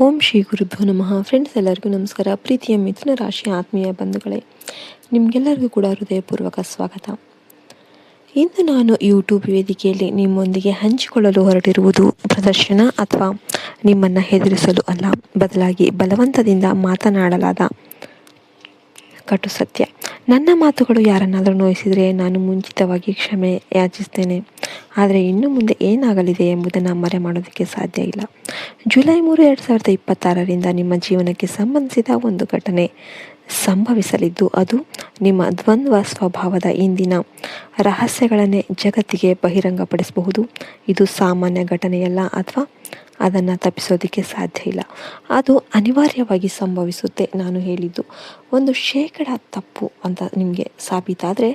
ಓಂ ಶ್ರೀ ಗುರುಭ್ಯೋ ನಮಃ. ಫ್ರೆಂಡ್ಸ್, ಎಲ್ಲರಿಗೂ ನಮಸ್ಕಾರ. ಪ್ರೀತಿಯ ಮಿಥುನ ರಾಶಿ ಆತ್ಮೀಯ ಬಂಧುಗಳೇ, ನಿಮಗೆಲ್ಲರಿಗೂ ಕೂಡ ಹೃದಯಪೂರ್ವಕ ಸ್ವಾಗತ. ಇಂದು ನಾನು ಯೂಟ್ಯೂಬ್ ವೇದಿಕೆಯಲ್ಲಿ ನಿಮ್ಮೊಂದಿಗೆ ಹಂಚಿಕೊಳ್ಳಲು ಹೊರಟಿರುವುದು ಪ್ರದರ್ಶನ ಅಥವಾ ನಿಮ್ಮನ್ನು ಹೆದರಿಸಲು ಅಲ್ಲ, ಬದಲಾಗಿ ಬಲವಂತದಿಂದ ಮಾತನಾಡಲಾದ ಕಟು ಸತ್ಯ. ನನ್ನ ಮಾತುಗಳು ಯಾರನ್ನಾದರೂ ನೋಯಿಸಿದರೆ ನಾನು ಮುಂಚಿತವಾಗಿ ಕ್ಷಮೆ ಯಾಚಿಸ್ತೇನೆ. ಆದರೆ ಇನ್ನು ಮುಂದೆ ಏನಾಗಲಿದೆ ಎಂಬುದನ್ನು ಮರೆ ಮಾಡೋದಕ್ಕೆ ಸಾಧ್ಯ ಇಲ್ಲ. ಜುಲೈ 3, 2026 ನಿಮ್ಮ ಜೀವನಕ್ಕೆ ಸಂಬಂಧಿಸಿದ ಒಂದು ಘಟನೆ ಸಂಭವಿಸಲಿದ್ದು, ಅದು ನಿಮ್ಮ ದ್ವಂದ್ವ ಸ್ವಭಾವದ ಇಂದಿನ ರಹಸ್ಯಗಳನ್ನೇ ಜಗತ್ತಿಗೆ ಬಹಿರಂಗಪಡಿಸಬಹುದು. ಇದು ಸಾಮಾನ್ಯ ಘಟನೆಯಲ್ಲ, ಅಥವಾ ಅದನ್ನು ತಪ್ಪಿಸೋದಕ್ಕೆ ಸಾಧ್ಯ ಇಲ್ಲ. ಅದು ಅನಿವಾರ್ಯವಾಗಿ ಸಂಭವಿಸುತ್ತೆ. ನಾನು ಹೇಳಿದ್ದು 1% ತಪ್ಪು ಅಂತ ನಿಮಗೆ ಸಾಬೀತಾದರೆ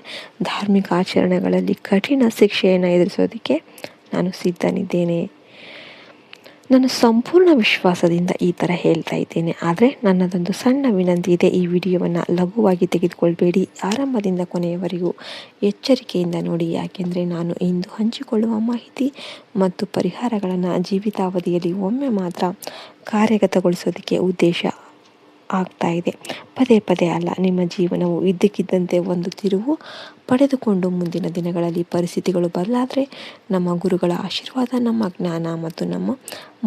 ಧಾರ್ಮಿಕ ಆಚರಣೆಗಳಲ್ಲಿ ಕಠಿಣ ಶಿಕ್ಷೆಯನ್ನು ಎದುರಿಸೋದಕ್ಕೆ ನಾನು ಸಿದ್ಧನಿದ್ದೇನೆ. ನಾನು ಸಂಪೂರ್ಣ ವಿಶ್ವಾಸದಿಂದ ಈ ಥರ ಹೇಳ್ತಾ ಇದ್ದೇನೆ. ಆದರೆ ನನ್ನದೊಂದು ಸಣ್ಣ ವಿನಂತಿ ಇದೆ. ಈ ವಿಡಿಯೋವನ್ನು ಲಘುವಾಗಿ ತೆಗೆದುಕೊಳ್ಬೇಡಿ. ಆರಂಭದಿಂದ ಕೊನೆಯವರೆಗೂ ಎಚ್ಚರಿಕೆಯಿಂದ ನೋಡಿ. ಯಾಕೆಂದರೆ ನಾನು ಇಂದು ಹಂಚಿಕೊಳ್ಳುವ ಮಾಹಿತಿ ಮತ್ತು ಪರಿಹಾರಗಳನ್ನು ಜೀವಿತಾವಧಿಯಲ್ಲಿ ಒಮ್ಮೆ ಮಾತ್ರ ಕಾರ್ಯಗತಗೊಳಿಸೋದಕ್ಕೆ ಉದ್ದೇಶ ಆಗ್ತಾ ಇದೆ. ಪದೇ ಪದೇ ಅಲ್ಲ. ನಿಮ್ಮ ಜೀವನವು ಇದ್ದಕ್ಕಿದ್ದಂತೆ ಒಂದು ತಿರುವು ಪಡೆದುಕೊಂಡು ಮುಂದಿನ ದಿನಗಳಲ್ಲಿ ಪರಿಸ್ಥಿತಿಗಳು ಬದಲಾದರೆ ನಮ್ಮ ಗುರುಗಳ ಆಶೀರ್ವಾದ, ನಮ್ಮ ಜ್ಞಾನ ಮತ್ತು ನಮ್ಮ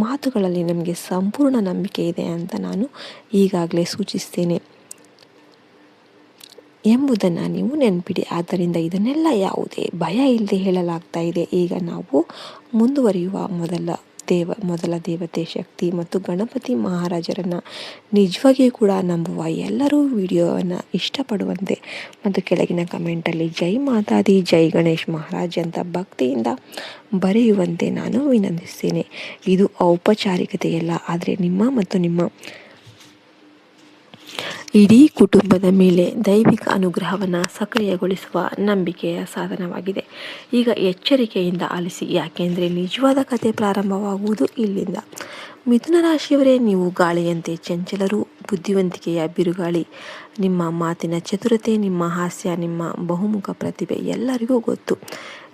ಮಾತುಗಳಲ್ಲಿ ನಮಗೆ ಸಂಪೂರ್ಣ ನಂಬಿಕೆ ಇದೆ ಅಂತ ನಾನು ಈಗಾಗಲೇ ಸೂಚಿಸ್ತೇನೆ ಎಂಬುದನ್ನು ನೀವು ನೆನಪಿಡಿ. ಆದ್ದರಿಂದ ಇದನ್ನೆಲ್ಲ ಯಾವುದೇ ಭಯ ಇಲ್ಲದೆ ಹೇಳಲಾಗ್ತಾ ಇದೆ. ಈಗ ನಾವು ಮುಂದುವರಿಯುವ ಮೊದಲ ದೇವತೆ ಶಕ್ತಿ ಮತ್ತು ಗಣಪತಿ ಮಹಾರಾಜರನ್ನು ನಿಜವಾಗಿಯೂ ಕೂಡ ನಂಬುವ ಎಲ್ಲರೂ ವಿಡಿಯೋವನ್ನು ಇಷ್ಟಪಡುವಂತೆ ಮತ್ತು ಕೆಳಗಿನ ಕಮೆಂಟಲ್ಲಿ ಜೈ ಮಾತಾದಿ, ಜೈ ಗಣೇಶ್ ಮಹಾರಾಜ್ ಅಂತ ಭಕ್ತಿಯಿಂದ ಬರೆಯುವಂತೆ ನಾನು ವಿನಂತಿಸ್ತೇನೆ. ಇದು ಔಪಚಾರಿಕತೆಯಲ್ಲ, ಆದರೆ ನಿಮ್ಮ ಮತ್ತು ನಿಮ್ಮ ಇಡೀ ಕುಟುಂಬದ ಮೇಲೆ ದೈವಿಕ ಅನುಗ್ರಹವನ್ನು ಸಕ್ರಿಯಗೊಳಿಸುವ ನಂಬಿಕೆಯ ಸಾಧನವಾಗಿದೆ. ಈಗ ಎಚ್ಚರಿಕೆಯಿಂದ ಆಲಿಸಿ, ಯಾಕೆಂದರೆ ನಿಜವಾದ ಕತೆ ಪ್ರಾರಂಭವಾಗುವುದು ಇಲ್ಲಿಂದ. ಮಿಥುನ ರಾಶಿಯವರೇ, ನೀವು ಗಾಳಿಯಂತೆ ಚಂಚಲರು, ಬುದ್ಧಿವಂತಿಕೆಯ ಬಿರುಗಾಳಿ. ನಿಮ್ಮ ಮಾತಿನ ಚತುರತೆ, ನಿಮ್ಮ ಹಾಸ್ಯ, ನಿಮ್ಮ ಬಹುಮುಖ ಪ್ರತಿಭೆ ಎಲ್ಲರಿಗೂ ಗೊತ್ತು.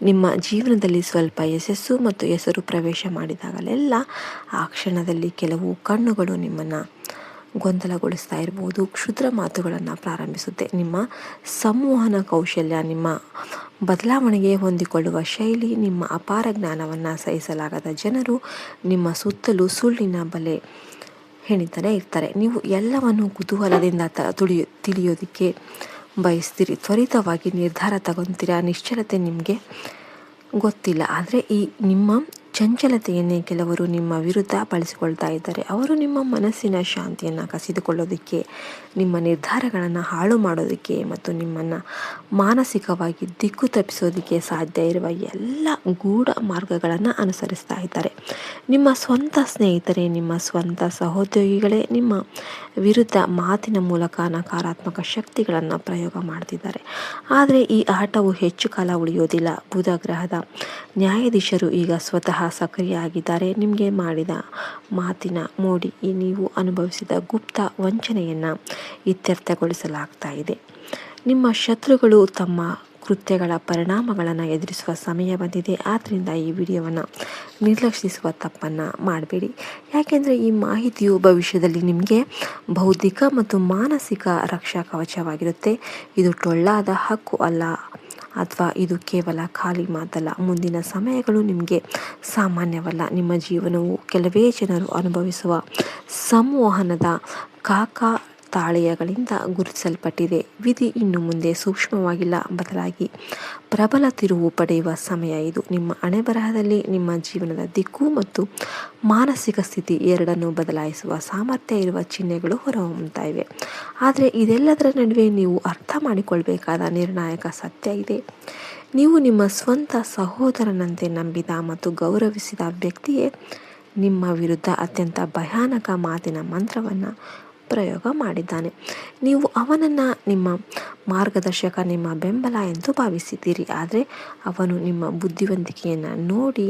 ನಿಮ್ಮ ಜೀವನದಲ್ಲಿ ಸ್ವಲ್ಪ ಯಶಸ್ಸು ಮತ್ತು ಹೆಸರು ಪ್ರವೇಶ ಮಾಡಿದಾಗಲೆಲ್ಲ ಆ ಕ್ಷಣದಲ್ಲಿ ಕೆಲವು ಕಣ್ಣುಗಳು ನಿಮ್ಮನ್ನು ಗೊಂದಲಗೊಳಿಸ್ತಾ ಇರ್ಬೋದು. ಕ್ಷುದ್ರ ಮಾತುಗಳನ್ನು ಪ್ರಾರಂಭಿಸುತ್ತೆ. ನಿಮ್ಮ ಸಂವಹನ ಕೌಶಲ್ಯ, ನಿಮ್ಮ ಬದಲಾವಣೆಗೆ ಹೊಂದಿಕೊಳ್ಳುವ ಶೈಲಿ, ನಿಮ್ಮ ಅಪಾರ ಜ್ಞಾನವನ್ನು ಸಹಿಸಲಾಗದ ಜನರು ನಿಮ್ಮ ಸುತ್ತಲೂ ಸುಳ್ಳಿನ ಬಲೆ ಹೆಣಿತಲೇ ಇರ್ತಾರೆ. ನೀವು ಎಲ್ಲವನ್ನು ಕುತೂಹಲದಿಂದ ತಿಳಿಯೋದಕ್ಕೆ ಬಯಸ್ತೀರಿ. ತ್ವರಿತವಾಗಿ ನಿರ್ಧಾರ ತಗೊತೀರಾ. ನಿಶ್ಚಲತೆ ನಿಮಗೆ ಗೊತ್ತಿಲ್ಲ. ಆದರೆ ಈ ನಿಮ್ಮ ಚಂಚಲತೆಯನ್ನೇ ಕೆಲವರು ನಿಮ್ಮ ವಿರುದ್ಧ ಬಳಸಿಕೊಳ್ತಾ ಇದ್ದಾರೆ. ಅವರು ನಿಮ್ಮ ಮನಸ್ಸಿನ ಶಾಂತಿಯನ್ನು ಕಸಿದುಕೊಳ್ಳೋದಕ್ಕೆ, ನಿಮ್ಮ ನಿರ್ಧಾರಗಳನ್ನು ಹಾಳು ಮಾಡೋದಕ್ಕೆ ಮತ್ತು ನಿಮ್ಮನ್ನು ಮಾನಸಿಕವಾಗಿ ದಿಕ್ಕು ತಪ್ಪಿಸೋದಕ್ಕೆ ಸಾಧ್ಯ ಇರುವ ಎಲ್ಲ ಗೂಢ ಮಾರ್ಗಗಳನ್ನು ಅನುಸರಿಸ್ತಾ ಇದ್ದಾರೆ. ನಿಮ್ಮ ಸ್ವಂತ ಸ್ನೇಹಿತರೇ, ನಿಮ್ಮ ಸ್ವಂತ ಸಹೋದ್ಯೋಗಿಗಳೇ ನಿಮ್ಮ ವಿರುದ್ಧ ಮಾತಿನ ಮೂಲಕ ನಕಾರಾತ್ಮಕ ಶಕ್ತಿಗಳನ್ನು ಪ್ರಯೋಗ ಮಾಡ್ತಿದ್ದಾರೆ. ಆದರೆ ಈ ಆಟವು ಹೆಚ್ಚು ಕಾಲ ಉಳಿಯೋದಿಲ್ಲ. ಬುಧ ಗ್ರಹದ ನ್ಯಾಯಾಧೀಶರು ಈಗ ಸ್ವತಃ ಸಕ್ರಿಯ ಆಗಿದ್ದಾರೆ. ನಿಮಗೆ ಮಾಡಿದ ಮಾತಿನ ಮೋಡಿ ನೀವು ಅನುಭವಿಸಿದ ಗುಪ್ತ ವಂಚನೆಯನ್ನು ಇತ್ಯರ್ಥಗೊಳಿಸಲಾಗ್ತಾ ಇದೆ. ನಿಮ್ಮ ಶತ್ರುಗಳು ತಮ್ಮ ಕೃತ್ಯಗಳ ಪರಿಣಾಮಗಳನ್ನು ಎದುರಿಸುವ ಸಮಯ ಬಂದಿದೆ. ಆದ್ದರಿಂದ ಈ ವಿಡಿಯೋವನ್ನು ನಿರ್ಲಕ್ಷಿಸುವ ತಪ್ಪನ್ನು ಮಾಡಬೇಡಿ. ಯಾಕೆಂದರೆ ಈ ಮಾಹಿತಿಯು ಭವಿಷ್ಯದಲ್ಲಿ ನಿಮಗೆ ಬೌದ್ಧಿಕ ಮತ್ತು ಮಾನಸಿಕ ರಕ್ಷಾ ಕವಚವಾಗಿರುತ್ತೆ. ಇದು ಟೊಳ್ಳಾದ ಹಕ್ಕು ಅಲ್ಲ, ಅಥವಾ ಇದು ಕೇವಲ ಖಾಲಿ ಮಾತಲ್ಲ. ಮುಂದಿನ ಸಮಯಗಳು ನಿಮಗೆ ಸಾಮಾನ್ಯವಲ್ಲ. ನಿಮ್ಮ ಜೀವನವು ಕೆಲವೇ ಜನರು ಅನುಭವಿಸುವ ಸಂವಹನದ ತಾಳೆಯಗಳಿಂದ ಗುರುತಿಸಲ್ಪಟ್ಟಿದೆ. ವಿಧಿ ಇನ್ನು ಮುಂದೆ ಸೂಕ್ಷ್ಮವಾಗಿಲ್ಲ, ಬದಲಾಗಿ ಪ್ರಬಲ ತಿರುವು ಪಡೆಯುವ ಸಮಯ ಇದು. ನಿಮ್ಮ ಹಣೆಬರಹದಲ್ಲಿ ನಿಮ್ಮ ಜೀವನದ ದಿಕ್ಕು ಮತ್ತು ಮಾನಸಿಕ ಸ್ಥಿತಿ ಎರಡನ್ನೂ ಬದಲಾಯಿಸುವ ಸಾಮರ್ಥ್ಯ ಇರುವ ಚಿಹ್ನೆಗಳು ಹೊರಹೊಮ್ಮುತ್ತಾ ಇವೆ. ಆದರೆ ಇದೆಲ್ಲದರ ನಡುವೆ ನೀವು ಅರ್ಥ ಮಾಡಿಕೊಳ್ಬೇಕಾದ ನಿರ್ಣಾಯಕ ಸತ್ಯ ಇದೆ. ನೀವು ನಿಮ್ಮ ಸ್ವಂತ ಸಹೋದರನಂತೆ ನಂಬಿದ ಮತ್ತು ಗೌರವಿಸಿದ ವ್ಯಕ್ತಿಯೇ ನಿಮ್ಮ ವಿರುದ್ಧ ಅತ್ಯಂತ ಭಯಾನಕ ಮಾತಿನ ಮಂತ್ರವನ್ನು ಪ್ರಯೋಗ ಮಾಡಿದ್ದಾನೆ. ನೀವು ಅವನನ್ನು ನಿಮ್ಮ ಮಾರ್ಗದರ್ಶಕ, ನಿಮ್ಮ ಬೆಂಬಲ ಎಂದು ಭಾವಿಸಿದ್ದೀರಿ. ಆದರೆ ಅವನು ನಿಮ್ಮ ಬುದ್ಧಿವಂತಿಕೆಯನ್ನು ನೋಡಿ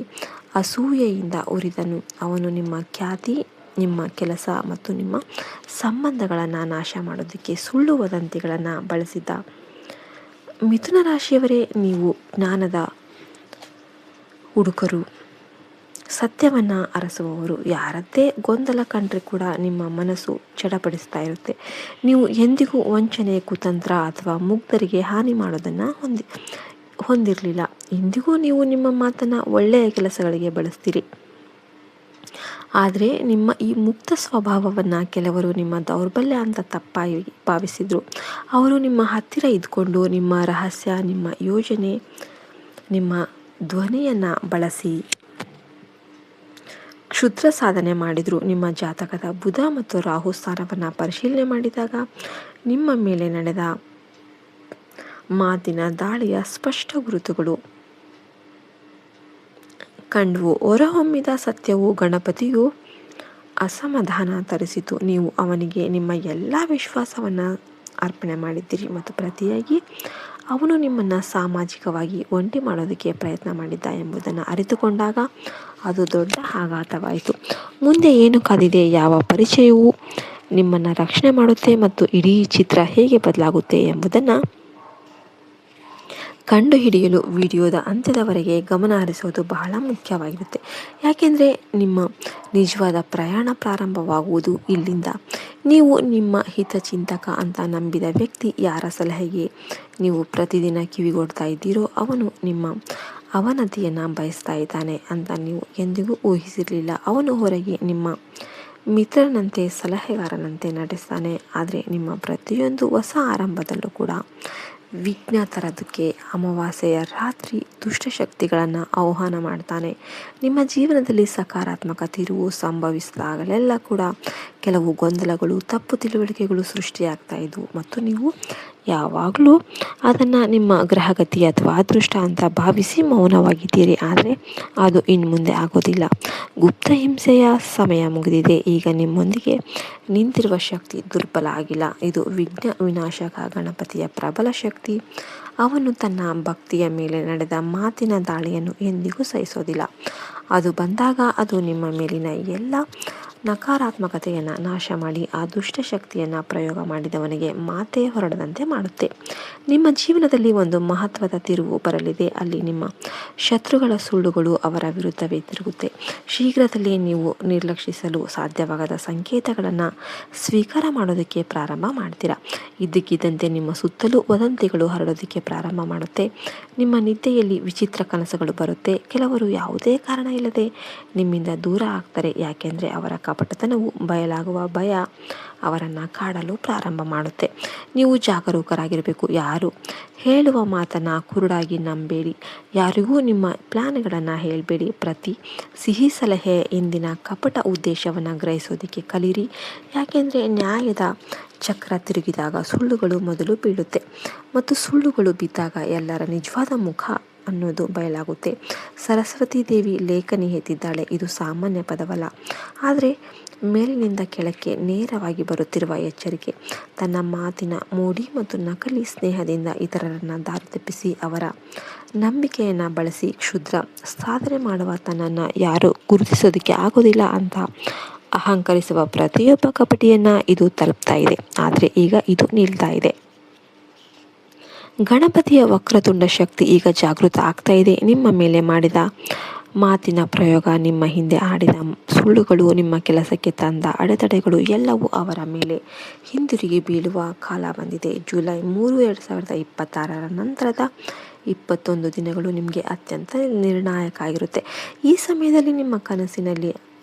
ಅಸೂಯೆಯಿಂದ ಉರಿದನು. ಅವನು ನಿಮ್ಮ ಖ್ಯಾತಿ, ನಿಮ್ಮ ಕೆಲಸ ಮತ್ತು ನಿಮ್ಮ ಸಂಬಂಧಗಳನ್ನು ನಾಶ ಮಾಡೋದಕ್ಕೆ ಸುಳ್ಳು ವದಂತಿಗಳನ್ನು ಬಳಸಿದ. ಮಿಥುನ ರಾಶಿಯವರೇ, ನೀವು ಜ್ಞಾನದ ಹುಡುಕರು. ಸತ್ಯವನ್ನು ಅರಸುವವರು. ಯಾರದ್ದೇ ಗೊಂದಲ ಕಂಡ್ರೆ ಕೂಡ ನಿಮ್ಮ ಮನಸ್ಸು ಚಡಪಡಿಸ್ತಾ ಇರುತ್ತೆ. ನೀವು ಎಂದಿಗೂ ವಂಚನೆ, ಕುತಂತ್ರ ಅಥವಾ ಮುಗ್ಧರಿಗೆ ಹಾನಿ ಮಾಡೋದನ್ನು ಹೊಂದಿರಲಿಲ್ಲ. ಇಂದಿಗೂ ನೀವು ನಿಮ್ಮ ಮಾತನ್ನು ಒಳ್ಳೆಯ ಕೆಲಸಗಳಿಗೆ ಬಳಸ್ತೀರಿ. ಆದರೆ ನಿಮ್ಮ ಈ ಮುಕ್ತ ಸ್ವಭಾವವನ್ನು ಕೆಲವರು ನಿಮ್ಮ ದೌರ್ಬಲ್ಯ ಅಂತ ತಪ್ಪಾಗಿ ಭಾವಿಸಿದರು. ಅವರು ನಿಮ್ಮ ಹತ್ತಿರ ಇದ್ಕೊಂಡು ನಿಮ್ಮ ರಹಸ್ಯ, ನಿಮ್ಮ ಯೋಜನೆ, ನಿಮ್ಮ ಧ್ವನಿಯನ್ನು ಬಳಸಿ ಕ್ಷುದ್ರ ಸಾಧನೆ ಮಾಡಿದರು. ನಿಮ್ಮ ಜಾತಕದ ಬುಧ ಮತ್ತು ರಾಹು ಸ್ಥಾನವನ್ನು ಪರಿಶೀಲನೆ ಮಾಡಿದಾಗ ನಿಮ್ಮ ಮೇಲೆ ನಡೆದ ಮಾತಿನ ದಾಳಿಯ ಸ್ಪಷ್ಟ ಗುರುತುಗಳು ಕಂಡವು. ಹೊರಹೊಮ್ಮಿದ ಸತ್ಯವು ಗಣಪತಿಯು ಅಸಮಾಧಾನ ತರಿಸಿತು. ನೀವು ಅವನಿಗೆ ನಿಮ್ಮ ಎಲ್ಲ ವಿಶ್ವಾಸವನ್ನು ಅರ್ಪಣೆ ಮಾಡಿದ್ದೀರಿ ಮತ್ತು ಪ್ರತಿಯಾಗಿ ಅವನು ನಿಮ್ಮನ್ನು ಸಾಮಾಜಿಕವಾಗಿ ಒಂಟಿ ಮಾಡೋದಕ್ಕೆ ಪ್ರಯತ್ನ ಮಾಡಿದ್ದ ಎಂಬುದನ್ನು ಅರಿತುಕೊಂಡಾಗ ಅದು ದೊಡ್ಡ ಆಘಾತವಾಯಿತು. ಮುಂದೆ ಏನು ಕಾದಿದೆ, ಯಾವ ಪರಿಚಯವು ನಿಮ್ಮನ್ನು ರಕ್ಷಣೆ ಮಾಡುತ್ತೆ ಮತ್ತು ಇಡೀ ಚಿತ್ರ ಹೇಗೆ ಬದಲಾಗುತ್ತೆ ಎಂಬುದನ್ನು ಕಂಡುಹಿಡಿಯಲು ವಿಡಿಯೋದ ಅಂತ್ಯದವರೆಗೆ ಗಮನ ಹರಿಸೋದು ಬಹಳ ಮುಖ್ಯವಾಗಿರುತ್ತೆ. ಯಾಕೆಂದರೆ ನಿಮ್ಮ ನಿಜವಾದ ಪ್ರಯಾಣ ಪ್ರಾರಂಭವಾಗುವುದು ಇಲ್ಲಿಂದ. ನೀವು ನಿಮ್ಮ ಹಿತಚಿಂತಕ ಅಂತ ನಂಬಿದ ವ್ಯಕ್ತಿ ಯಾರ ಸಲಹೆಗೆ ನೀವು ಪ್ರತಿದಿನ ಕಿವಿಗೊಡ್ತಾ ಇದ್ದೀರೋ ಅವನು ನಿಮ್ಮ ಅವನತಿಯನ್ನು ಬಯಸ್ತಾ ಇದ್ದಾನೆ ಅಂತ ನೀವು ಎಂದಿಗೂ ಊಹಿಸಿರಲಿಲ್ಲ. ಅವನು ಹೊರಗೆ ನಿಮ್ಮ ಮಿತ್ರನಂತೆ, ಸಲಹೆಗಾರನಂತೆ ನಡೆಸ್ತಾನೆ. ಆದರೆ ನಿಮ್ಮ ಪ್ರತಿಯೊಂದು ಹೊಸ ಆರಂಭದಲ್ಲೂ ಕೂಡ ವಿಘ್ನ ತರೋದಕ್ಕೆ ಅಮಾವಾಸ್ಯೆಯ ರಾತ್ರಿ ದುಷ್ಟಶಕ್ತಿಗಳನ್ನು ಆಹ್ವಾನ ಮಾಡ್ತಾನೆ. ನಿಮ್ಮ ಜೀವನದಲ್ಲಿ ಸಕಾರಾತ್ಮಕ ತಿರುವು ಸಂಭವಿಸಿದಾಗಲೆಲ್ಲ ಕೂಡ ಕೆಲವು ಗೊಂದಲಗಳು, ತಪ್ಪು ತಿಳುವಳಿಕೆಗಳು ಸೃಷ್ಟಿಯಾಗ್ತಾ ಇದ್ವು ಮತ್ತು ನೀವು ಯಾವಾಗಲೂ ಅದನ್ನು ನಿಮ್ಮ ಗ್ರಹಗತಿ ಅಥವಾ ಅದೃಷ್ಟ ಅಂತ ಭಾವಿಸಿ ಮೌನವಾಗಿದ್ದೀರಿ. ಆದರೆ ಅದು ಇನ್ನು ಮುಂದೆ ಆಗೋದಿಲ್ಲ. ಗುಪ್ತ ಹಿಂಸೆಯ ಸಮಯ ಮುಗಿದಿದೆ. ಈಗ ನಿಮ್ಮೊಂದಿಗೆ ನಿಂತಿರುವ ಶಕ್ತಿ ದುರ್ಬಲ ಆಗಿಲ್ಲ. ಇದು ವಿಘ್ನ ವಿನಾಶಕ ಗಣಪತಿಯ ಪ್ರಬಲ ಶಕ್ತಿ. ಅವನು ತನ್ನ ಭಕ್ತಿಯ ಮೇಲೆ ನಡೆದ ಮಾತಿನ ದಾಳಿಯನ್ನು ಎಂದಿಗೂ ಸಹಿಸೋದಿಲ್ಲ. ಅದು ಬಂದಾಗ ಅದು ನಿಮ್ಮ ಮೇಲಿನ ಎಲ್ಲ ನಕಾರಾತ್ಮಕತೆಯನ್ನು ನಾಶ ಮಾಡಿ ಆ ದುಷ್ಟಶಕ್ತಿಯನ್ನು ಪ್ರಯೋಗ ಮಾಡಿದವನಿಗೆ ಮಾತೇ ಹೊರಡದಂತೆ ಮಾಡುತ್ತೆ. ನಿಮ್ಮ ಜೀವನದಲ್ಲಿ ಒಂದು ಮಹತ್ವದ ತಿರುವು ಬರಲಿದೆ. ಅಲ್ಲಿ ನಿಮ್ಮ ಶತ್ರುಗಳ ಸುಳ್ಳುಗಳು ಅವರ ವಿರುದ್ಧವೇ ತಿರುಗುತ್ತೆ. ಶೀಘ್ರದಲ್ಲೇ ನೀವು ನಿರ್ಲಕ್ಷಿಸಲು ಸಾಧ್ಯವಾಗದ ಸಂಕೇತಗಳನ್ನು ಸ್ವೀಕಾರ ಮಾಡೋದಕ್ಕೆ ಪ್ರಾರಂಭ ಮಾಡ್ತೀರಾ. ಇದ್ದಕ್ಕಿದ್ದಂತೆ ನಿಮ್ಮ ಸುತ್ತಲೂ ವದಂತಿಗಳು ಹರಡೋದಕ್ಕೆ ಪ್ರಾರಂಭ ಮಾಡುತ್ತೆ. ನಿಮ್ಮ ನಿದ್ದೆಯಲ್ಲಿ ವಿಚಿತ್ರ ಕನಸುಗಳು ಬರುತ್ತೆ. ಕೆಲವರು ಯಾವುದೇ ಕಾರಣ ಇಲ್ಲದೆ ನಿಮ್ಮಿಂದ ದೂರ ಆಗ್ತಾರೆ. ಯಾಕೆಂದರೆ ಅವರ ಕಪಟತನವು ಬಯಲಾಗುವ ಭಯ ಅವರನ್ನು ಕಾಡಲು ಪ್ರಾರಂಭ ಮಾಡುತ್ತೆ. ನೀವು ಜಾಗರೂಕರಾಗಿರಬೇಕು. ಯಾರು ಹೇಳುವ ಮಾತನ್ನು ಕುರುಡಾಗಿ ನಂಬೇಡಿ. ಯಾರಿಗೂ ನಿಮ್ಮ ಪ್ಲ್ಯಾನ್ಗಳನ್ನು ಹೇಳಬೇಡಿ. ಪ್ರತಿ ಸಿಹಿ ಸಲಹೆ ಇಂದಿನ ಕಪಟ ಉದ್ದೇಶವನ್ನು ಗ್ರಹಿಸೋದಕ್ಕೆ ಕಲೀರಿ. ಯಾಕೆಂದರೆ ನ್ಯಾಯದ ಚಕ್ರ ತಿರುಗಿದಾಗ ಸುಳ್ಳುಗಳು ಮೊದಲು ಬೀಳುತ್ತೆ ಮತ್ತು ಸುಳ್ಳುಗಳು ಬಿದ್ದಾಗ ಎಲ್ಲರ ನಿಜವಾದ ಮುಖ ಅನ್ನೋದು ಬಯಲಾಗುತ್ತೆ. ಸರಸ್ವತಿ ದೇವಿ ಲೇಖನಿ ಎತ್ತಿದ್ದಾಳೆ. ಇದು ಸಾಮಾನ್ಯ ಪದವಲ್ಲ, ಆದರೆ ಮೇಲಿನಿಂದ ಕೆಳಕ್ಕೆ ನೇರವಾಗಿ ಬರುತ್ತಿರುವ ಎಚ್ಚರಿಕೆ. ತನ್ನ ಮಾತಿನ ಮೋಡಿ ಮತ್ತು ನಕಲಿ ಸ್ನೇಹದಿಂದ ಇತರರನ್ನು ದಾರಿ ತಪ್ಪಿಸಿ ಅವರ ನಂಬಿಕೆಯನ್ನು ಬಳಸಿ ಕ್ಷುದ್ರ ಸಾಧನೆ ಮಾಡುವ ತನ್ನನ್ನು ಯಾರೂ ಗುರುತಿಸೋದಕ್ಕೆ ಆಗೋದಿಲ್ಲ ಅಂತ ಅಹಂಕರಿಸುವ ಪ್ರತಿಯೊಬ್ಬ ಕಪಟಿಯನ್ನು ಇದು ತಲುಪ್ತಾ ಇದೆ. ಆದರೆ ಈಗ ಇದು ನಿಲ್ತಾ ಇದೆ. ಗಣಪತಿಯ ವಕ್ರತುಂಡ ಶಕ್ತಿ ಈಗ ಜಾಗೃತ ಆಗ್ತಾ ಇದೆ. ನಿಮ್ಮ ಮೇಲೆ ಮಾಡಿದ ಮಾತಿನ ಪ್ರಯೋಗ, ನಿಮ್ಮ ಹಿಂದೆ ಆಡಿದ ಸುಳ್ಳುಗಳು, ನಿಮ್ಮ ಕೆಲಸಕ್ಕೆ ತಂದ ಅಡೆತಡೆಗಳು ಎಲ್ಲವೂ ಅವರ ಮೇಲೆ ಹಿಂದಿರುಗಿ ಬೀಳುವ ಕಾಲ ಬಂದಿದೆ. ಜುಲೈ 3, 2026 ನಂತರದ 21 ದಿನಗಳು ನಿಮಗೆ ಅತ್ಯಂತ ನಿರ್ಣಾಯಕ ಆಗಿರುತ್ತೆ. ಈ ಸಮಯದಲ್ಲಿ ನಿಮ್ಮ ಕನಸಿನಲ್ಲಿ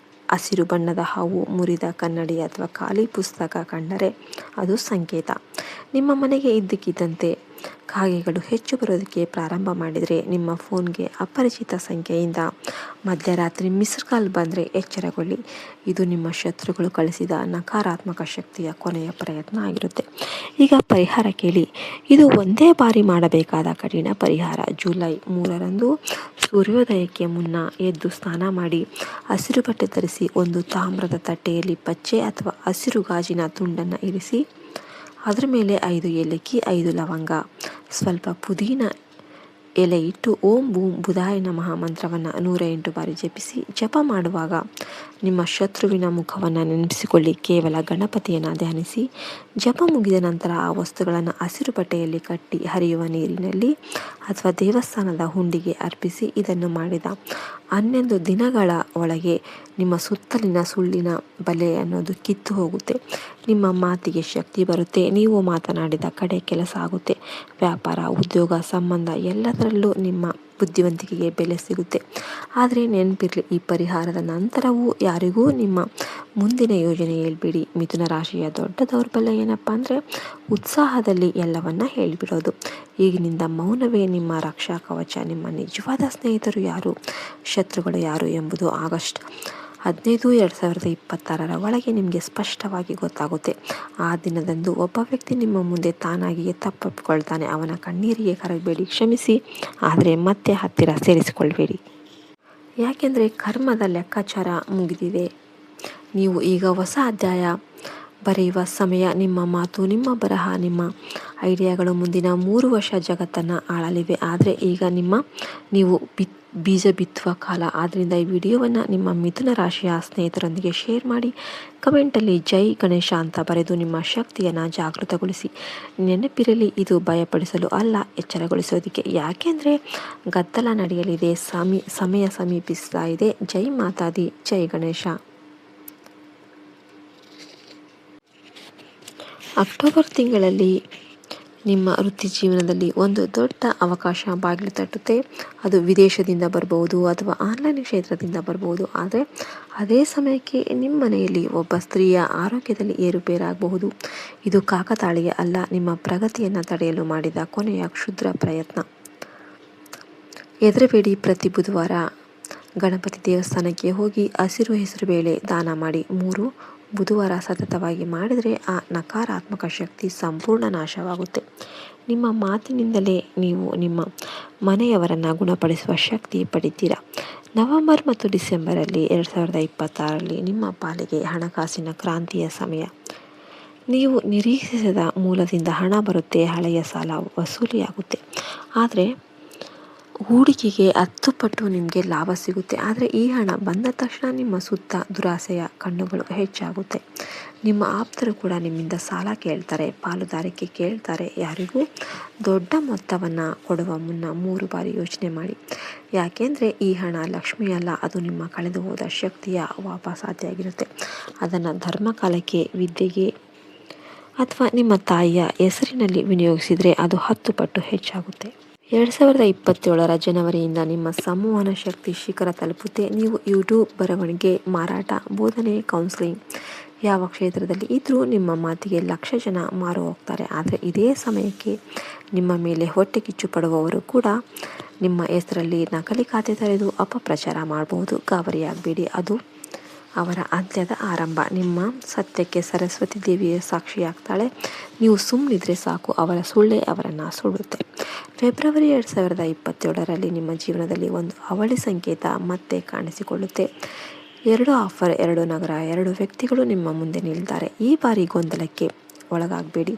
ಹಸಿರು ಬಣ್ಣದ ಹಾವು, ಮುರಿದ ಕನ್ನಡಿ ಅಥವಾ ಖಾಲಿ ಪುಸ್ತಕ ಕಂಡರೆ ಅದು ಸಂಕೇತ. ನಿಮ್ಮ ಮನೆಗೆ ಇದ್ದಕ್ಕಿದ್ದಂತೆ ಕಾಗೆಗಳು ಹೆಚ್ಚು ಬರೋದಕ್ಕೆ ಪ್ರಾರಂಭ ಮಾಡಿದರೆ, ನಿಮ್ಮ ಫೋನ್ಗೆ ಅಪರಿಚಿತ ಸಂಖ್ಯೆಯಿಂದ ಮಧ್ಯರಾತ್ರಿ ಮಿಸ್ಡ್ ಕಾಲ್ ಬಂದರೆ ಎಚ್ಚರಗೊಳ್ಳಿ. ಇದು ನಿಮ್ಮ ಶತ್ರುಗಳು ಕಳಿಸಿದ ನಕಾರಾತ್ಮಕ ಶಕ್ತಿಯ ಕೊನೆಯ ಪ್ರಯತ್ನ ಆಗಿರುತ್ತೆ. ಈಗ ಪರಿಹಾರ ಕೇಳಿ. ಇದು ಒಂದೇ ಬಾರಿ ಮಾಡಬೇಕಾದ ಕಠಿಣ ಪರಿಹಾರ. ಜುಲೈ 3ರಂದು ಸೂರ್ಯೋದಯಕ್ಕೆ ಮುನ್ನ ಎದ್ದು ಸ್ನಾನ ಮಾಡಿ, ಹಸಿರು ಬಟ್ಟೆ ಧರಿಸಿ, ಒಂದು ತಾಮ್ರದ ತಟ್ಟೆಯಲ್ಲಿ ಪಚ್ಚೆ ಅಥವಾ ಹಸಿರು ಗಾಜಿನ ತುಂಡನ್ನು ಇರಿಸಿ, ಅದರ ಮೇಲೆ 5 ಏಲಕ್ಕಿ, 5 ಲವಂಗ, ಸ್ವಲ್ಪ ಪುದೀನ ಎಲೆ ಇಟ್ಟು ಓಂ ಬೂಂ ಬುಧಾಯ ನಮಃ ಮಂತ್ರವನ್ನು 108 ಬಾರಿ ಜಪಿಸಿ. ಜಪ ಮಾಡುವಾಗ ನಿಮ್ಮ ಶತ್ರುವಿನ ಮುಖವನ್ನು ನೆನಪಿಸಿಕೊಳ್ಳಿ. ಕೇವಲ ಗಣಪತಿಯನ್ನು ಧ್ಯಾನಿಸಿ. ಜಪ ಮುಗಿದ ನಂತರ ಆ ವಸ್ತುಗಳನ್ನು ಹಸಿರು ಬಟ್ಟೆಯಲ್ಲಿ ಕಟ್ಟಿ ಹರಿಯುವ ನೀರಿನಲ್ಲಿ ಅಥವಾ ದೇವಸ್ಥಾನದ ಹುಂಡಿಗೆ ಅರ್ಪಿಸಿ. ಇದನ್ನು ಮಾಡಿದ 11 ದಿನಗಳ ಒಳಗೆ ನಿಮ್ಮ ಸುತ್ತಲಿನ ಸುಳ್ಳಿನ ಬಲೆ ಅನ್ನೋದು ಕಿತ್ತು ಹೋಗುತ್ತೆ. ನಿಮ್ಮ ಮಾತಿಗೆ ಶಕ್ತಿ ಬರುತ್ತೆ. ನೀವು ಮಾತನಾಡಿದ ಕಡೆ ಕೆಲಸ ಆಗುತ್ತೆ. ವ್ಯಾಪಾರ, ಉದ್ಯೋಗ, ಸಂಬಂಧ ಎಲ್ಲದರಲ್ಲೂ ನಿಮ್ಮ ಬುದ್ಧಿವಂತಿಕೆಗೆ ಬೆಲೆ ಸಿಗುತ್ತೆ. ಆದರೆ ನೆನಪಿರಲಿ, ಈ ಪರಿಹಾರದ ನಂತರವೂ ಯಾರಿಗೂ ನಿಮ್ಮ ಮುಂದಿನ ಯೋಜನೆ ಹೇಳ್ಬೇಡಿ. ಮಿಥುನ ರಾಶಿಯ ದೊಡ್ಡ ದೌರ್ಬಲ್ಯ ಏನಪ್ಪ ಅಂದರೆ ಉತ್ಸಾಹದಲ್ಲಿ ಎಲ್ಲವನ್ನ ಹೇಳಿಬಿಡೋದು. ಈಗಿನಿಂದ ಮೌನವೇ ನಿಮ್ಮ ರಕ್ಷಾ ಕವಚ. ನಿಮ್ಮ ನಿಜವಾದ ಸ್ನೇಹಿತರು ಯಾರು, ಶತ್ರುಗಳು ಯಾರು ಎಂಬುದು ಆಗಸ್ಟ್ 15, 2026 ಒಳಗೆ ನಿಮಗೆ ಸ್ಪಷ್ಟವಾಗಿ ಗೊತ್ತಾಗುತ್ತೆ. ಆ ದಿನದಂದು ಒಬ್ಬ ವ್ಯಕ್ತಿ ನಿಮ್ಮ ಮುಂದೆ ತಾನಾಗಿಯೇ ತಪ್ಪೊಪ್ಪಿಕೊಳ್ತಾನೆ. ಅವನ ಕಣ್ಣೀರಿಗೆ ಕರಗಬೇಡಿ, ಕ್ಷಮಿಸಿ, ಆದರೆ ಮತ್ತೆ ಹತ್ತಿರ ಸೇರಿಸಿಕೊಳ್ಬೇಡಿ. ಯಾಕೆಂದರೆ ಕರ್ಮದ ಲೆಕ್ಕಾಚಾರ ಮುಗಿದಿದೆ. ನೀವು ಈಗ ಹೊಸ ಅಧ್ಯಾಯ ಬರೆಯುವ ಸಮಯ. ನಿಮ್ಮ ಮಾತು, ನಿಮ್ಮ ಬರಹ, ನಿಮ್ಮ ಐಡಿಯಾಗಳು ಮುಂದಿನ 3 ವರ್ಷ ಜಗತ್ತನ್ನು ಆಳಲಿವೆ. ಆದರೆ ಈಗ ನೀವು ಬೀಜ ಬಿತ್ತುವ ಕಾಲ. ಆದ್ದರಿಂದ ಈ ವಿಡಿಯೋವನ್ನು ನಿಮ್ಮ ಮಿಥುನ ರಾಶಿಯ ಸ್ನೇಹಿತರೊಂದಿಗೆ ಶೇರ್ ಮಾಡಿ. ಕಮೆಂಟಲ್ಲಿ ಜೈ ಗಣೇಶ ಅಂತ ಬರೆದು ನಿಮ್ಮ ಶಕ್ತಿಯನ್ನು ಜಾಗೃತಗೊಳಿಸಿ. ನೆನಪಿರಲಿ, ಇದು ಭಯಪಡಿಸಲು ಅಲ್ಲ, ಎಚ್ಚರಗೊಳಿಸೋದಕ್ಕೆ. ಯಾಕೆಂದರೆ ಗದ್ದಲ ನಡೆಯಲಿದೆ, ಸಮಯ ಸಮೀಪಿಸ್ತಾ ಇದೆ. ಜೈ ಮಾತಾದಿ, ಜೈ ಗಣೇಶ. ಅಕ್ಟೋಬರ್ ತಿಂಗಳಲ್ಲಿ ನಿಮ್ಮ ವೃತ್ತಿ ಜೀವನದಲ್ಲಿ ಒಂದು ದೊಡ್ಡ ಅವಕಾಶ ಬಾಗಿಲು ತಟ್ಟುತ್ತೆ. ಅದು ವಿದೇಶದಿಂದ ಬರ್ಬೋದು ಅಥವಾ ಆನ್ಲೈನ್ ಕ್ಷೇತ್ರದಿಂದ ಬರ್ಬೋದು. ಆದರೆ ಅದೇ ಸಮಯಕ್ಕೆ ನಿಮ್ಮ ಮನೆಯಲ್ಲಿ ಒಬ್ಬ ಸ್ತ್ರೀಯ ಆರೋಗ್ಯದಲ್ಲಿ ಏರುಪೇರಾಗಬಹುದು. ಇದು ಕಾಕತಾಳೀಯ ಅಲ್ಲ, ನಿಮ್ಮ ಪ್ರಗತಿಯನ್ನು ತಡೆಯಲು ಮಾಡಿದ ಕೊನೆಯ ಕ್ಷುದ್ರ ಪ್ರಯತ್ನ. ಹೆದರಬೇಡಿ. ಪ್ರತಿ ಬುಧವಾರ ಗಣಪತಿ ದೇವಸ್ಥಾನಕ್ಕೆ ಹೋಗಿ ಹಸಿರು ಹೆಸರುಬೇಳೆ ದಾನ ಮಾಡಿ. 3 ಬುಧವಾರ ಸತತವಾಗಿ ಮಾಡಿದರೆ ಆ ನಕಾರಾತ್ಮಕ ಶಕ್ತಿ ಸಂಪೂರ್ಣ ನಾಶವಾಗುತ್ತೆ. ನಿಮ್ಮ ಮಾತಿನಿಂದಲೇ ನೀವು ನಿಮ್ಮ ಮನೆಯವರನ್ನು ಗುಣಪಡಿಸುವ ಶಕ್ತಿ ಪಡಿತೀರಾ. ನವೆಂಬರ್ ಮತ್ತು ಡಿಸೆಂಬರಲ್ಲಿ 2026ರಲ್ಲಿ ನಿಮ್ಮ ಪಾಲಿಗೆ ಹಣಕಾಸಿನ ಕ್ರಾಂತಿಯ ಸಮಯ. ನೀವು ನಿರೀಕ್ಷಿಸದ ಮೂಲದಿಂದ ಹಣ ಬರುತ್ತೆ. ಹಳೆಯ ಸಾಲ ವಸೂಲಿಯಾಗುತ್ತೆ. ಆದರೆ ಹೂಡಿಕೆಗೆ 10 ಪಟ್ಟು ನಿಮಗೆ ಲಾಭ ಸಿಗುತ್ತೆ. ಆದರೆ ಈ ಹಣ ಬಂದ ತಕ್ಷಣ ನಿಮ್ಮ ಸುತ್ತ ದುರಾಸೆಯ ಕಣ್ಣುಗಳು ಹೆಚ್ಚಾಗುತ್ತೆ. ನಿಮ್ಮ ಆಪ್ತರು ಕೂಡ ನಿಮ್ಮಿಂದ ಸಾಲ ಕೇಳ್ತಾರೆ, ಪಾಲುದಾರಿಕೆ ಕೇಳ್ತಾರೆ. ಯಾರಿಗೂ ದೊಡ್ಡ ಮೊತ್ತವನ್ನು ಕೊಡುವ ಮುನ್ನ 3 ಬಾರಿ ಯೋಚನೆ ಮಾಡಿ. ಯಾಕೆಂದರೆ ಈ ಹಣ ಲಕ್ಷ್ಮಿ ಅಲ್ಲ, ಅದು ನಿಮ್ಮ ಕಳೆದು ಹೋದ ಶಕ್ತಿಯ ವಾಪಸಾತಿಯಾಗಿರುತ್ತೆ. ಅದನ್ನು ಧರ್ಮಕಾಲಕ್ಕೆ, ವಿದ್ಯೆಗೆ ಅಥವಾ ನಿಮ್ಮ ತಾಯಿಯ ಹೆಸರಿನಲ್ಲಿ ವಿನಿಯೋಗಿಸಿದರೆ ಅದು 10 ಪಟ್ಟು ಹೆಚ್ಚಾಗುತ್ತೆ. 2027ರ ಜನವರಿಯಿಂದ ನಿಮ್ಮ ಸಂವಹನ ಶಕ್ತಿ ಶಿಖರ ತಲುಪುತ್ತೆ. ನೀವು ಯೂಟ್ಯೂಬ್, ಬರವಣಿಗೆ, ಮಾರಾಟ, ಬೋಧನೆ, ಕೌನ್ಸಿಲಿಂಗ್ ಯಾವ ಕ್ಷೇತ್ರದಲ್ಲಿ ಇದ್ರೂ ನಿಮ್ಮ ಮಾತಿಗೆ 1,00,000 ಜನ ಮಾರು ಹೋಗ್ತಾರೆ. ಆದರೆ ಇದೇ ಸಮಯಕ್ಕೆ ನಿಮ್ಮ ಮೇಲೆ ಹೊಟ್ಟೆ ಕಿಚ್ಚು ಪಡುವವರು ಕೂಡ ನಿಮ್ಮ ಹೆಸರಲ್ಲಿ ನಕಲಿ ಖಾತೆ ತೆರೆದು ಅಪಪ್ರಚಾರ ಮಾಡಬಹುದು. ಗಾಬರಿಯಾಗಬೇಡಿ, ಅದು ಅವರ ಅಂತ್ಯದ ಆರಂಭ. ನಿಮ್ಮ ಸತ್ಯಕ್ಕೆ ಸರಸ್ವತಿ ದೇವಿಯ ಸಾಕ್ಷಿಯಾಗ್ತಾಳೆ. ನೀವು ಸುಮ್ಮನಿದ್ರೆ ಸಾಕು, ಅವರ ಸುಳ್ಳೇ ಅವರನ್ನು ಸುಡುತ್ತೆ. ಫೆಬ್ರವರಿ 2027ರಲ್ಲಿ ನಿಮ್ಮ ಜೀವನದಲ್ಲಿ ಒಂದು ಅವಳಿ ಸಂಕೇತ ಮತ್ತೆ ಕಾಣಿಸಿಕೊಳ್ಳುತ್ತೆ. 2 ಆಫರ್, 2 ನಗರ, 2 ವ್ಯಕ್ತಿಗಳು ನಿಮ್ಮ ಮುಂದೆ ನಿಲ್ತಾರೆ. ಈ ಬಾರಿ ಗೊಂದಲಕ್ಕೆ ಒಳಗಾಗಬೇಡಿ.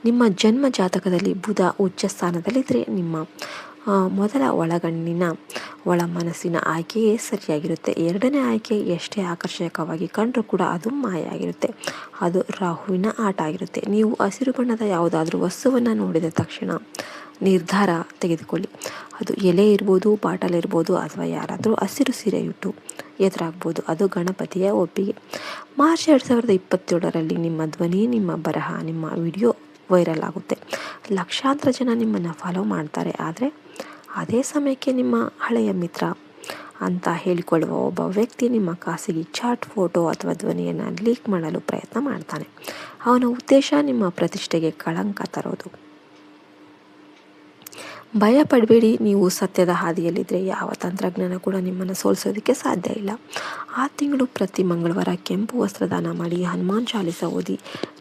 ನಿಮ್ಮ ಜನ್ಮ ಜಾತಕದಲ್ಲಿ ಬುಧ ಉಚ್ಚ ಸ್ಥಾನದಲ್ಲಿದ್ದರೆ ನಿಮ್ಮ ಮೊದಲ ಒಳಗಣ್ಣಿನ ಒಳ ಮನಸ್ಸಿನ ಆಯ್ಕೆಯೇ ಸರಿಯಾಗಿರುತ್ತೆ. 2ನೇ ಆಯ್ಕೆ ಎಷ್ಟೇ ಆಕರ್ಷಕವಾಗಿ ಕಂಡರೂ ಕೂಡ ಅದು ಮಾಯ ಆಗಿರುತ್ತೆ. ಅದು ರಾಹುವಿನ ಆಟ ಆಗಿರುತ್ತೆ. ನೀವು ಹಸಿರು ಬಣ್ಣದ ಯಾವುದಾದ್ರೂ ವಸ್ತುವನ್ನು ನೋಡಿದ ತಕ್ಷಣ ನಿರ್ಧಾರ ತೆಗೆದುಕೊಳ್ಳಿ. ಅದು ಎಲೆ ಇರ್ಬೋದು, ಬಾಟಲ್ ಇರ್ಬೋದು, ಅಥವಾ ಯಾರಾದರೂ ಹಸಿರು ಸೀರೆಯುಟ್ಟು ಎದುರಾಗ್ಬೋದು. ಅದು ಗಣಪತಿಯ ಒಪ್ಪಿಗೆ. ಮಾರ್ಚ್ 2027ರಲ್ಲಿ ನಿಮ್ಮ ಧ್ವನಿ, ನಿಮ್ಮ ಬರಹ, ನಿಮ್ಮ ವಿಡಿಯೋ ವೈರಲ್ ಆಗುತ್ತೆ. ಲಕ್ಷಾಂತರ ಜನ ನಿಮ್ಮನ್ನು ಫಾಲೋ ಮಾಡ್ತಾರೆ. ಆದರೆ ಅದೇ ಸಮಯಕ್ಕೆ ನಿಮ್ಮ ಹಳೆಯ ಮಿತ್ರ ಅಂತ ಹೇಳಿಕೊಳ್ಳುವ ಒಬ್ಬ ವ್ಯಕ್ತಿ ನಿಮ್ಮ ಖಾಸಗಿ ಚಾಟ್, ಫೋಟೋ ಅಥವಾ ಧ್ವನಿಯನ್ನು ಲೀಕ್ ಮಾಡಲು ಪ್ರಯತ್ನ ಮಾಡ್ತಾನೆ. ಅವನ ಉದ್ದೇಶ ನಿಮ್ಮ ಪ್ರತಿಷ್ಠೆಗೆ ಕಳಂಕ ತರೋದು. ಭಯ ಪಡಬೇಡಿ. ನೀವು ಸತ್ಯದ ಹಾದಿಯಲ್ಲಿದ್ದರೆ ಯಾವ ತಂತ್ರಜ್ಞಾನ ಕೂಡ ನಿಮ್ಮನ್ನು ಸೋಲಿಸೋದಕ್ಕೆ ಸಾಧ್ಯ ಇಲ್ಲ. ಆ ತಿಂಗಳು ಪ್ರತಿ ಮಂಗಳವಾರ ಕೆಂಪು ವಸ್ತ್ರದಾನ ಮಾಡಿ, ಹನುಮಾನ್ ಚಾಲಿಸ ಓದಿ.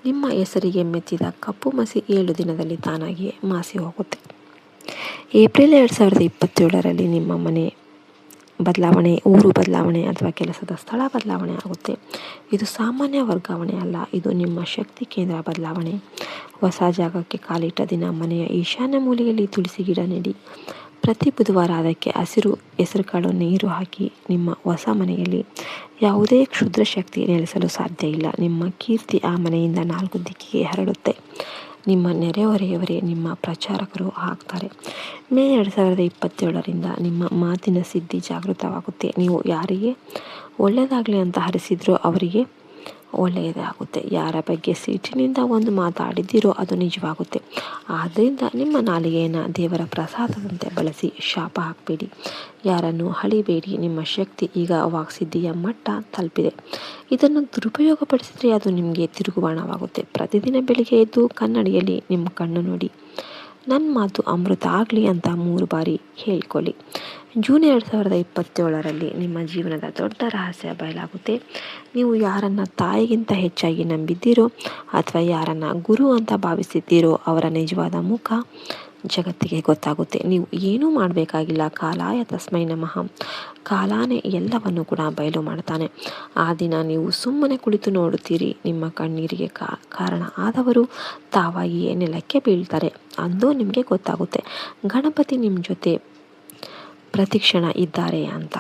ನಿಮ್ಮ ಹೆಸರಿಗೆ ಮೆತ್ತಿದ ಕಪ್ಪು ಮಸಿ 7 ದಿನದಲ್ಲಿ ತಾನಾಗಿಯೇ ಮಾಸಿ ಹೋಗುತ್ತೆ. ಏಪ್ರಿಲ್ 2027ರಲ್ಲಿ ನಿಮ್ಮ ಮನೆ ಬದಲಾವಣೆ, ಊರು ಬದಲಾವಣೆ ಅಥವಾ ಕೆಲಸದ ಸ್ಥಳ ಬದಲಾವಣೆ ಆಗುತ್ತೆ. ಇದು ಸಾಮಾನ್ಯ ವರ್ಗಾವಣೆ ಅಲ್ಲ, ಇದು ನಿಮ್ಮ ಶಕ್ತಿ ಕೇಂದ್ರ ಬದಲಾವಣೆ. ಹೊಸ ಜಾಗಕ್ಕೆ ಕಾಲಿಟ್ಟ ದಿನ ಮನೆಯ ಈಶಾನ್ಯ ಮೂಲೆಯಲ್ಲಿ ತುಳಸಿ ಗಿಡ ನೆಡಿ. ಪ್ರತಿ ಬುಧವಾರ ಅದಕ್ಕೆ ಹಸಿರು ಹೆಸರುಕಾಳು ನೀರು ಹಾಕಿ ನಿಮ್ಮ ಹೊಸ ಮನೆಯಲ್ಲಿ ಯಾವುದೇ ಕ್ಷುದ್ರ ಶಕ್ತಿ ನೆಲೆಸಲು ಸಾಧ್ಯ ಇಲ್ಲ. ನಿಮ್ಮ ಕೀರ್ತಿ ಆ ಮನೆಯಿಂದ 4 ದಿಕ್ಕಿಗೆ ಹರಡುತ್ತೆ. ನಿಮ್ಮ ನೆರೆಹೊರೆಯವರೇ ನಿಮ್ಮ ಪ್ರಚಾರಕರು ಆಗ್ತಾರೆ. ಮೇ 2027ರಿಂದ ನಿಮ್ಮ ಮಾತಿನ ಸಿದ್ಧಿ ಜಾಗೃತವಾಗುತ್ತೆ. ನೀವು ಯಾರಿಗೆ ಒಳ್ಳೆಯದಾಗಲಿ ಅಂತ ಹರಿಸಿದ್ರೋ ಅವರಿಗೆ ಒಳ್ಳೆಯದೇ ಆಗುತ್ತೆ. ಯಾರ ಬಗ್ಗೆ ಸಿಟ್ಟಿನಿಂದ ಒಂದು ಮಾತಾಡಿದ್ದೀರೋ ಅದು ನಿಜವಾಗುತ್ತೆ. ಆದ್ದರಿಂದ ನಿಮ್ಮ ನಾಲಿಗೆಯನ್ನು ದೇವರ ಪ್ರಸಾದದಂತೆ ಬಳಸಿ. ಶಾಪ ಹಾಕಬೇಡಿ, ಯಾರನ್ನು ಹಳಿಬೇಡಿ. ನಿಮ್ಮ ಶಕ್ತಿ ಈಗ ವಾಕ್ಸಿದ್ಧಿಯ ಮಟ್ಟ ತಲುಪಿದೆ. ಇದನ್ನು ದುರುಪಯೋಗಪಡಿಸಿದರೆ ಅದು ನಿಮಗೆ ತಿರುಗುಬಾಣವಾಗುತ್ತೆ. ಪ್ರತಿದಿನ ಬೆಳಿಗ್ಗೆ ಎದ್ದು ಕನ್ನಡಿಯಲ್ಲಿ ನಿಮ್ಮ ಕಣ್ಣು ನೋಡಿ, ನನ್ನ ಮಾತು ಅಮೃತ ಆಗಲಿ ಅಂತ 3 ಬಾರಿ ಹೇಳ್ಕೊಳ್ಳಿ. ಜೂನ್ 2027ರಲ್ಲಿ ನಿಮ್ಮ ಜೀವನದ ದೊಡ್ಡ ರಹಸ್ಯ ಬಯಲಾಗುತ್ತೆ. ನೀವು ಯಾರನ್ನು ತಾಯಿಗಿಂತ ಹೆಚ್ಚಾಗಿ ನಂಬಿದ್ದೀರೋ ಅಥವಾ ಯಾರನ್ನು ಗುರು ಅಂತ ಭಾವಿಸಿದ್ದೀರೋ ಅವರ ನಿಜವಾದ ಮುಖ ಜಗತ್ತಿಗೆ ಗೊತ್ತಾಗುತ್ತೆ. ನೀವು ಏನೂ ಮಾಡಬೇಕಾಗಿಲ್ಲ. ಕಾಲಾಯ ತಸ್ಮೈ ನಮಃ. ಕಾಲಾನೇ ಎಲ್ಲವನ್ನು ಕೂಡ ಬಯಲು ಮಾಡ್ತಾನೆ. ಆ ದಿನ ನೀವು ಸುಮ್ಮನೆ ಕುಳಿತು ನೋಡುತ್ತೀರಿ. ನಿಮ್ಮ ಕಣ್ಣೀರಿಗೆ ಕಾರಣ ಆದವರು ತಾವಾಗಿಯೇ ನೆಲಕ್ಕೆ ಬೀಳ್ತಾರೆ. ಅಂದು ನಿಮಗೆ ಗೊತ್ತಾಗುತ್ತೆ ಗಣಪತಿ ನಿಮ್ಮ ಜೊತೆ ಪ್ರತಿಕ್ಷಣ ಇದ್ದಾರೆ ಅಂತ.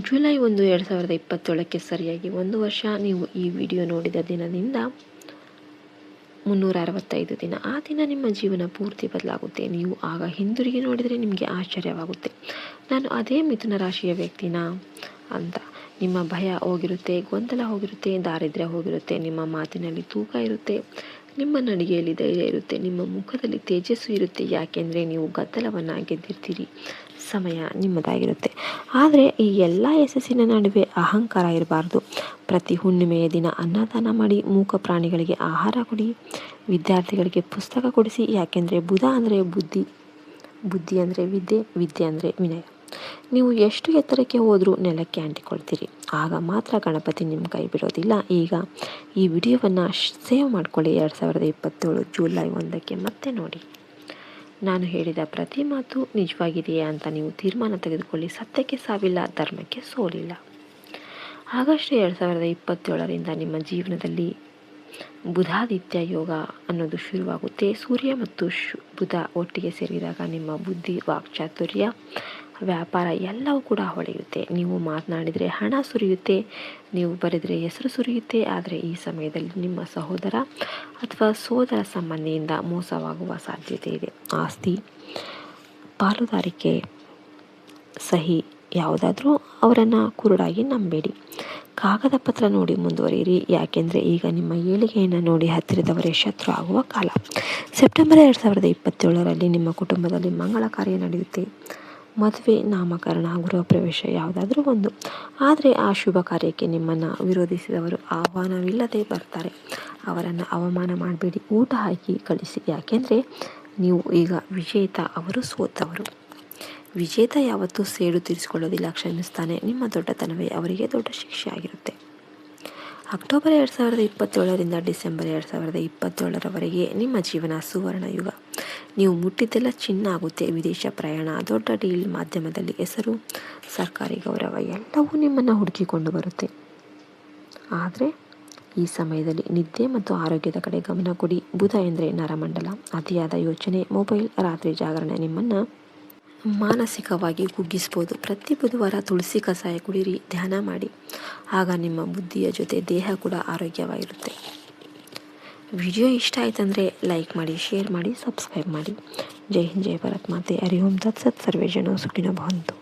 ಜುಲೈ 1, 2027ಕ್ಕೆ ಸರಿಯಾಗಿ 1 ವರ್ಷ ನೀವು ಈ ವಿಡಿಯೋ ನೋಡಿದ ದಿನದಿಂದ 365 ದಿನ. ಆ ದಿನ ನಿಮ್ಮ ಜೀವನ ಪೂರ್ತಿ ಬದಲಾಗುತ್ತೆ. ನೀವು ಆಗ ಹಿಂದಿರುಗಿ ನೋಡಿದರೆ ನಿಮಗೆ ಆಶ್ಚರ್ಯವಾಗುತ್ತೆ, ನಾನು ಅದೇ ಮಿಥುನ ರಾಶಿಯ ವ್ಯಕ್ತಿನಾ ಅಂತ. ನಿಮ್ಮ ಭಯ ಹೋಗಿರುತ್ತೆ, ಗೊಂದಲ ಹೋಗಿರುತ್ತೆ, ದಾರಿದ್ರ್ಯ ಹೋಗಿರುತ್ತೆ, ನಿಮ್ಮ ಮಾತಿನಲ್ಲಿ ತೂಕ ಇರುತ್ತೆ, ನಿಮ್ಮ ನಡಿಗೆಯಲ್ಲಿ ಧೈರ್ಯ ಇರುತ್ತೆ, ನಿಮ್ಮ ಮುಖದಲ್ಲಿ ತೇಜಸ್ಸು ಇರುತ್ತೆ. ಯಾಕೆಂದರೆ ನೀವು ಗದ್ದಲವನ್ನು ಗೆದ್ದಿರ್ತೀರಿ. ಸಮಯ ನಿಮ್ಮದಾಗಿರುತ್ತೆ. ಆದರೆ ಈ ಎಲ್ಲ ಯಶಸ್ಸಿನ ನಡುವೆ ಅಹಂಕಾರ ಇರಬಾರ್ದು. ಪ್ರತಿ ಹುಣ್ಣಿಮೆಯ ದಿನ ಅನ್ನದಾನ ಮಾಡಿ, ಮೂಕ ಪ್ರಾಣಿಗಳಿಗೆ ಆಹಾರ ಕೊಡಿ, ವಿದ್ಯಾರ್ಥಿಗಳಿಗೆ ಪುಸ್ತಕ ಕೊಡಿಸಿ. ಯಾಕೆಂದರೆ ಬುಧ ಅಂದರೆ ಬುದ್ಧಿ, ಬುದ್ಧಿ ಅಂದರೆ ವಿದ್ಯೆ, ವಿದ್ಯೆ ಅಂದರೆ ವಿನಯ. ನೀವು ಎಷ್ಟು ಎತ್ತರಕ್ಕೆ ಹೋದರೂ ನೆಲಕ್ಕೆ ಅಂಟಿಕೊಳ್ತೀರಿ. ಆಗ ಮಾತ್ರ ಗಣಪತಿ ನಿಮ್ಮ ಕೈ ಬಿಡೋದಿಲ್ಲ. ಈಗ ಈ ವಿಡಿಯೋವನ್ನು ಸೇವ್ ಮಾಡಿಕೊಳ್ಳಿ. 2027 ಜುಲೈ 1ಕ್ಕೆ ಮತ್ತೆ ನೋಡಿ. ನಾನು ಹೇಳಿದ ಪ್ರತಿ ಮಾತು ನಿಜವಾಗಿದೆಯೇ ಅಂತ ನೀವು ತೀರ್ಮಾನ ತೆಗೆದುಕೊಳ್ಳಿ. ಸತ್ಯಕ್ಕೆ ಸಾವಿಲ್ಲ, ಧರ್ಮಕ್ಕೆ ಸೋಲಿಲ್ಲ. ಆಗಸ್ಟ್ 2027ರಿಂದ ನಿಮ್ಮ ಜೀವನದಲ್ಲಿ ಬುಧಾದಿತ್ಯ ಯೋಗ ಅನ್ನೋದು ಶುರುವಾಗುತ್ತೆ. ಸೂರ್ಯ ಮತ್ತು ಬುಧ ಒಟ್ಟಿಗೆ ಸೇರಿದಾಗ ನಿಮ್ಮ ಬುದ್ಧಿ, ವಾಕ್ಚಾತುರ್ಯ, ವ್ಯಾಪಾರ ಎಲ್ಲವೂ ಕೂಡ ಹೊಳೆಯುತ್ತೆ. ನೀವು ಮಾತನಾಡಿದರೆ ಹಣ ಸುರಿಯುತ್ತೆ, ನೀವು ಬರೆದರೆ ಹೆಸರು ಸುರಿಯುತ್ತೆ. ಆದರೆ ಈ ಸಮಯದಲ್ಲಿ ನಿಮ್ಮ ಸಹೋದರ ಅಥವಾ ಸೋದರ ಸಂಬಂಧಿಯಿಂದ ಮೋಸವಾಗುವ ಸಾಧ್ಯತೆ ಇದೆ. ಆಸ್ತಿ, ಪಾಲುದಾರಿಕೆ, ಸಹಿ ಯಾವುದಾದ್ರೂ ಅವರನ್ನು ಕುರುಡಾಗಿ ನಂಬೇಡಿ. ಕಾಗದ ಪತ್ರ ನೋಡಿ ಮುಂದುವರಿಯಿರಿ. ಯಾಕೆಂದರೆ ಈಗ ನಿಮ್ಮ ಏಳಿಗೆಯನ್ನು ನೋಡಿ ಹತ್ತಿರದವರೇ ಶತ್ರು ಆಗುವ ಕಾಲ. ಸೆಪ್ಟೆಂಬರ್ 2027ರಲ್ಲಿ ನಿಮ್ಮ ಕುಟುಂಬದಲ್ಲಿ ಮಂಗಳ ಕಾರ್ಯ ನಡೆಯುತ್ತೆ. ಮದುವೆ, ನಾಮಕರಣ, ಗೃಹ ಪ್ರವೇಶ ಯಾವುದಾದ್ರೂ ಒಂದು. ಆದರೆ ಆ ಶುಭ ಕಾರ್ಯಕ್ಕೆ ನಿಮ್ಮನ್ನು ವಿರೋಧಿಸಿದವರು ಆಹ್ವಾನವಿಲ್ಲದೆ ಬರ್ತಾರೆ. ಅವರನ್ನು ಅವಮಾನ ಮಾಡಬೇಡಿ, ಊಟ ಹಾಕಿ ಕಳಿಸಿ. ಯಾಕೆಂದರೆ ನೀವು ಈಗ ವಿಜೇತ, ಅವರು ಸೋತವರು. ವಿಜೇತ ಯಾವತ್ತೂ ಸೇಡು ತೀರಿಸಿಕೊಳ್ಳೋದಿಲ್ಲ, ಕ್ಷಮಿಸ್ತಾನೆ. ನಿಮ್ಮ ದೊಡ್ಡತನವೇ ಅವರಿಗೆ ದೊಡ್ಡ ಶಿಕ್ಷೆ ಆಗಿರುತ್ತೆ. ಅಕ್ಟೋಬರ್ 2027ರಿಂದ ಡಿಸೆಂಬರ್ 2027ರವರೆಗೆ ನಿಮ್ಮ ಜೀವನ ಸುವರ್ಣ ಯುಗ. ನೀವು ಮುಟ್ಟಿದ್ದೆಲ್ಲ ಚಿನ್ನ ಆಗುತ್ತೆ. ವಿದೇಶ ಪ್ರಯಾಣ, ದೊಡ್ಡ ಡೀಲ್, ಮಾಧ್ಯಮದಲ್ಲಿ ಹೆಸರು, ಸರ್ಕಾರಿ ಗೌರವ ಎಲ್ಲವೂ ನಿಮ್ಮನ್ನು ಹುಡುಕಿಕೊಂಡು ಬರುತ್ತೆ. ಆದರೆ ಈ ಸಮಯದಲ್ಲಿ ನಿದ್ದೆ ಮತ್ತು ಆರೋಗ್ಯದ ಕಡೆ ಗಮನ ಕೊಡಿ. ಬುಧ ಎಂದರೆ ನರಮಂಡಲ. ಅತಿಯಾದ ಯೋಚನೆ, ಮೊಬೈಲ್, ರಾತ್ರಿ ಜಾಗರಣೆ ನಿಮ್ಮನ್ನು ಮಾನಸಿಕವಾಗಿ ಕುಗ್ಗಿಸ್ಬೋದು. ಪ್ರತಿ ಬುಧವಾರ ತುಳಸಿ ಕಷಾಯ ಕುಡಿಯಿರಿ, ಧ್ಯಾನ ಮಾಡಿ. ಆಗ ನಿಮ್ಮ ಬುದ್ಧಿಯ ಜೊತೆ ದೇಹ ಕೂಡ ಆರೋಗ್ಯವಾಗಿರುತ್ತೆ. ವಿಡಿಯೋ ಇಷ್ಟ ಆಯ್ತಂದರೆ ಲೈಕ್ ಮಾಡಿ, ಶೇರ್ ಮಾಡಿ, ಸಬ್ಸ್ಕ್ರೈಬ್ ಮಾಡಿ. ಜೈ ಹಿಂದ್, ಜೈ ಭಾರತ್ ಮಾತೆ. ಹರಿ ಓಂ ತತ್ಸತ್. ಸರ್ವೇ ಜನ ಸುಖಿನೋ ಭವಂತು.